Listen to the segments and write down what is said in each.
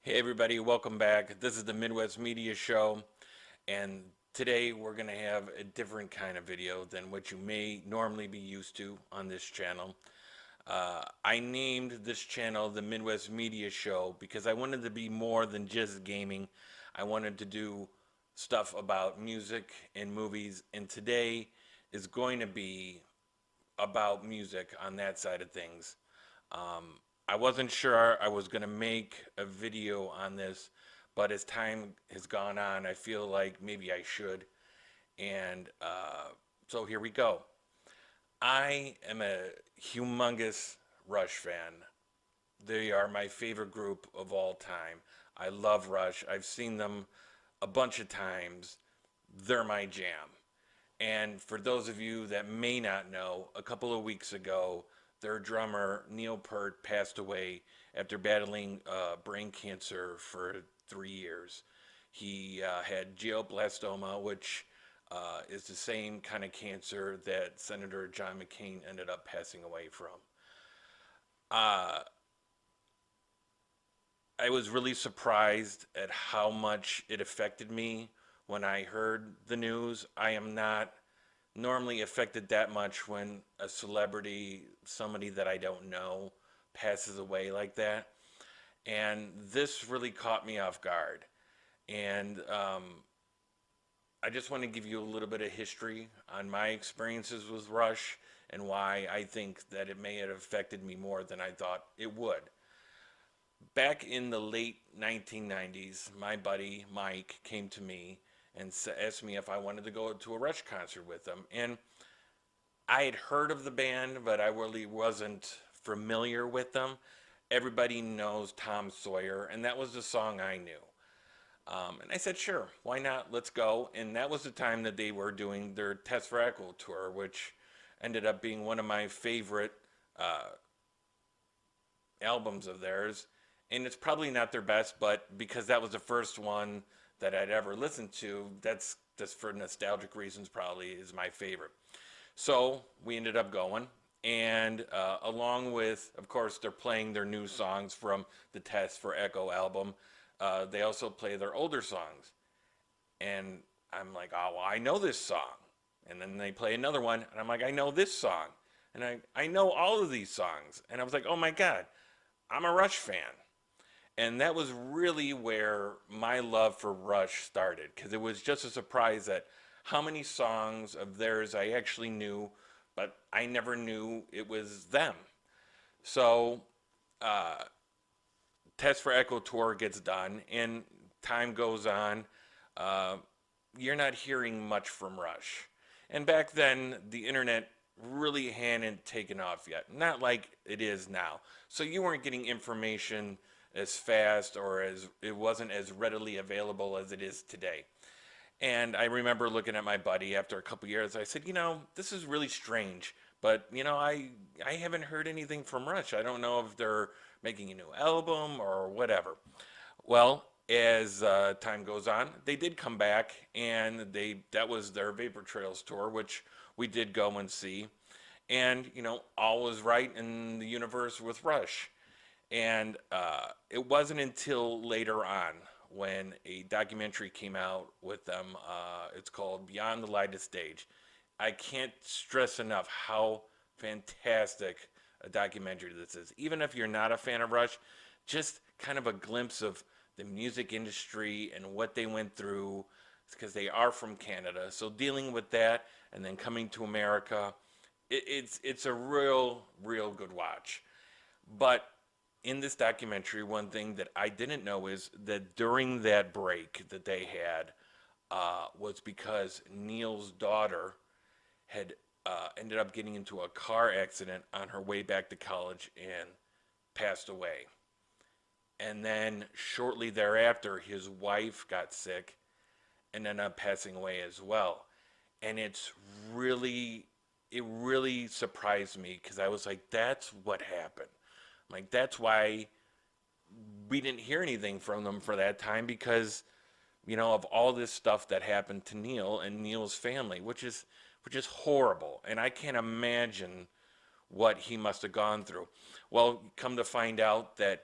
Hey everybody, welcome back. This is the Midwest Media Show, and today we're going to have a different kind of video than what you may normally be used to on this channel. I named this channel the Midwest Media Show because I wanted to be more than just gaming. I wanted to do stuff about music and movies, and today is going to be about music on that side of things. I wasn't sure I was going to make a video on this, but as time has gone on, I feel like maybe I should. And so here we go. I am a humongous Rush fan. They are my favorite group of all time. I love Rush. I've seen them a bunch of times. They're my jam. And for those of you that may not know, a couple of weeks ago, their drummer, Neil Peart, passed away after battling brain cancer for 3 years. He had glioblastoma, which is the same kind of cancer that Senator John McCain ended up passing away from. Uh, I was really surprised at how much it affected me when I heard the news. I am not normally affected that much when a celebrity, somebody that I don't know, passes away like that. And this really caught me off guard. And I just want to give you a little bit of history on my experiences with Rush and why I think that it may have affected me more than I thought it would. Back in the late 1990s, my buddy Mike came to me and asked me if I wanted to go to a Rush concert with him. And I had heard of the band, but I really wasn't familiar with them. Everybody knows Tom Sawyer, and that was the song I knew. And I said, sure, why not? Let's go. And that was the time that they were doing their Test for Echo tour, which ended up being one of my favorite uh, albums of theirs. And it's probably not their best, but because that was the first one that I'd ever listened to, that's just for nostalgic reasons, probably is my favorite. So we ended up going, and along with, of course, they're playing their new songs from the Test for Echo album. They also play their older songs, and I'm like, oh, well, I know this song. And then they play another one, and I'm like, I know this song, and I know all of these songs, and I was like, oh my god, I'm a Rush fan. And that was really where my love for Rush started, because it was just a surprise that how many songs of theirs I actually knew, but I never knew it was them. So, uh, Test for Echo Tour gets done, and time goes on. Uh, you're not hearing much from Rush. And back then, the internet really hadn't taken off yet. Not like it is now. So you weren't getting information as fast, or as it wasn't as readily available as it is today. And I remember looking at my buddy after a couple years. I said, this is really strange, but I haven't heard anything from Rush. I don't know if they're making a new album or whatever. Well, as time goes on, they did come back, and that was their Vapor Trails tour, which we did go and see. And all was right in the universe with Rush. And it wasn't until later on when a documentary came out with them. It's called Beyond the Lighted Stage. I can't stress enough how fantastic a documentary this is. Even if you're not a fan of Rush, just kind of a glimpse of the music industry and what they went through, because they are from Canada. So dealing with that and then coming to America, it's a real good watch. But in this documentary, one thing that I didn't know is that during that break that they had was because Neil's daughter had ended up getting into a car accident on her way back to college and passed away. And then shortly thereafter, his wife got sick and ended up passing away as well. And it really surprised me, because I was like, that's what happened. Like, that's why we didn't hear anything from them for that time, because of all this stuff that happened to Neil and Neil's family, which is horrible, and I can't imagine what he must have gone through. Well, come to find out that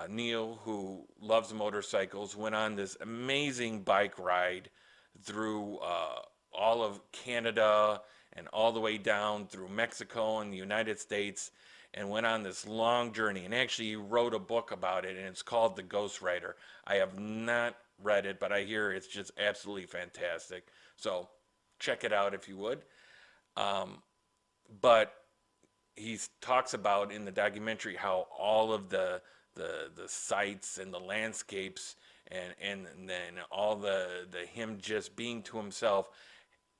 Neil, who loves motorcycles, went on this amazing bike ride through all of Canada and all the way down through Mexico and the United States, and went on this long journey. And actually, he wrote a book about it, and it's called The Ghost Rider. I have not read it, but I hear it's just absolutely fantastic. So check it out if you would. Um, but he talks about in the documentary how all of the sights and the landscapes and then all the him just being to himself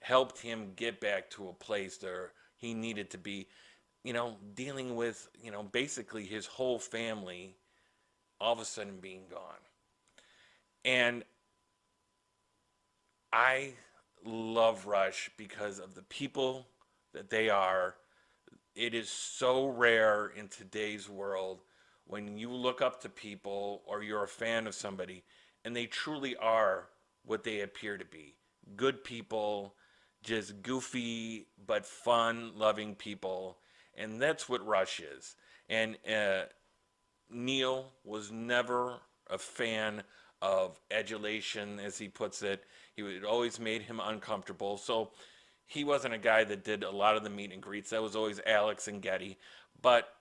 helped him get back to a place where he needed to be, dealing with, basically his whole family all of a sudden being gone. And I love Rush because of the people that they are. It is so rare in today's world when you look up to people or you're a fan of somebody and they truly are what they appear to be. Good people, just goofy but fun loving people. And that's what Rush is. And Neil was never a fan of adulation, as he puts it. It always made him uncomfortable. So he wasn't a guy that did a lot of the meet and greets. That was always Alex and Getty. But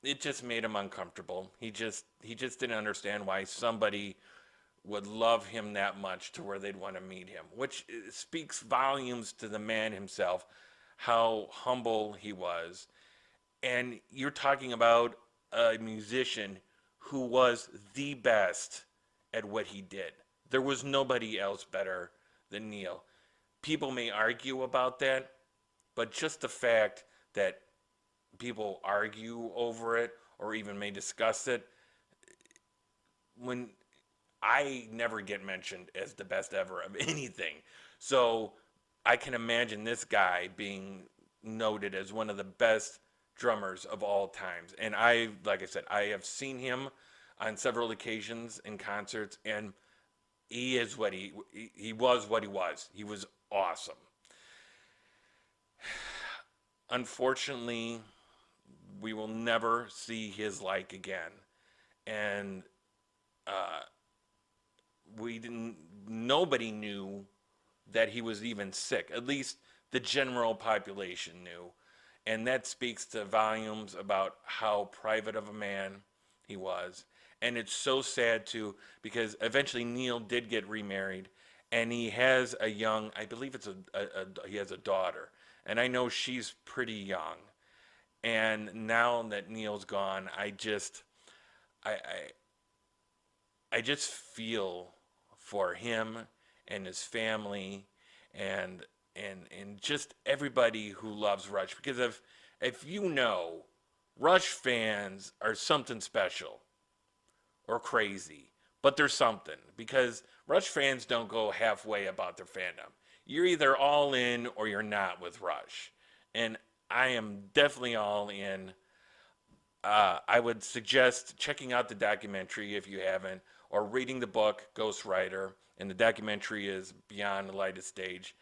it just made him uncomfortable. He just didn't understand why somebody would love him that much to where they'd want to meet him, which speaks volumes to the man himself, how humble he was. And you're talking about a musician who was the best at what he did. There was nobody else better than Neil. People may argue about that, but just the fact that people argue over it or even may discuss it, when I never get mentioned as the best ever of anything. So I can imagine this guy being noted as one of the best drummers of all times. And like I said, I have seen him on several occasions in concerts, and he is what he was what he was. He was awesome. Unfortunately, we will never see his like again. And uh, we didn't. Nobody knew that he was even sick. At least the general population knew, and that speaks to volumes about how private of a man he was. And it's so sad too because eventually Neil did get remarried, and he has a young. I believe he has a daughter, and I know she's pretty young. And now that Neil's gone, I I just feel for him and his family and and just everybody who loves Rush, because if you know, Rush fans are something special or crazy, but there's something, because Rush fans don't go halfway about their fandom. You're either all in or you're not with Rush. And I am definitely all in. I would suggest checking out the documentary if you haven't, or reading the book Ghost Rider. And the documentary is Beyond the Lightest Stage.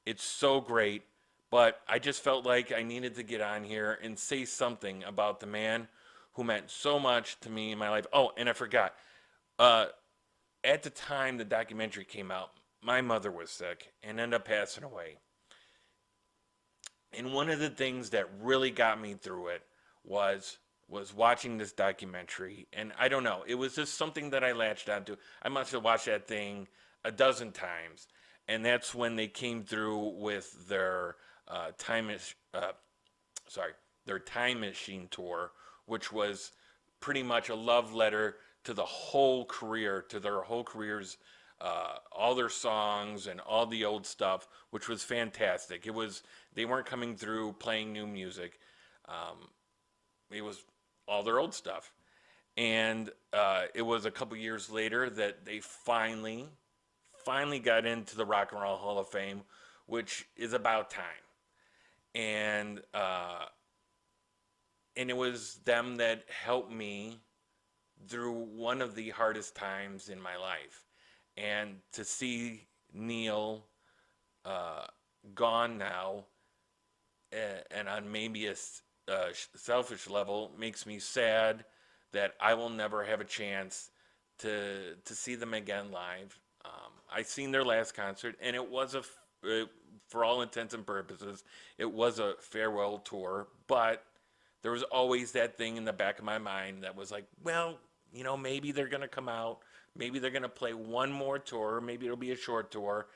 It's so great, but I just felt like I needed to get on here and say something about the man who meant so much to me in my life. Oh, and I forgot. Uh, at the time the documentary came out, my mother was sick and ended up passing away. And one of the things that really got me through it was watching this documentary. And I don't know, it was just something that I latched onto. I must have watched that thing a dozen times. And that's when they came through with their time sorry, their Time Machine tour, which was pretty much a love letter to the whole career, to their whole careers, all their songs and all the old stuff, which was fantastic. It was, they weren't coming through playing new music. Um, it was all their old stuff. And it was a couple years later that they finally got into the Rock and Roll Hall of Fame, which is about time. And and it was them that helped me through one of the hardest times in my life. And to see Neil uh, gone now, and on maybe a selfish level, makes me sad that I will never have a chance to see them again live. I seen their last concert, and it was for all intents and purposes, it was a farewell tour. But there was always that thing in the back of my mind that was like, well, maybe they're gonna come out, maybe they're gonna play one more tour, maybe it'll be a short tour.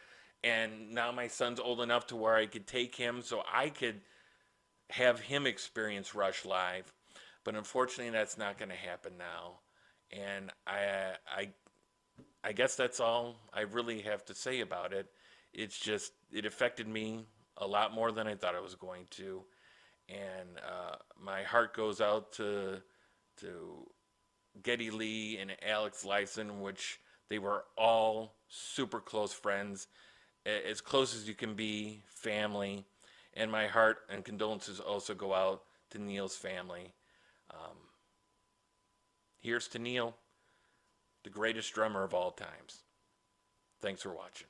And now my son's old enough to where I could take him, so I could have him experience Rush live. But unfortunately, that's not going to happen now. And I guess that's all I really have to say about it. It's just it affected me a lot more than I thought it was going to, and my heart goes out to Geddy Lee and Alex Lyson, which they were all super close friends, as close as you can be, family. And my heart and condolences also go out to Neil's family. Um, Here's to Neil, the greatest drummer of all times. Thanks for watching.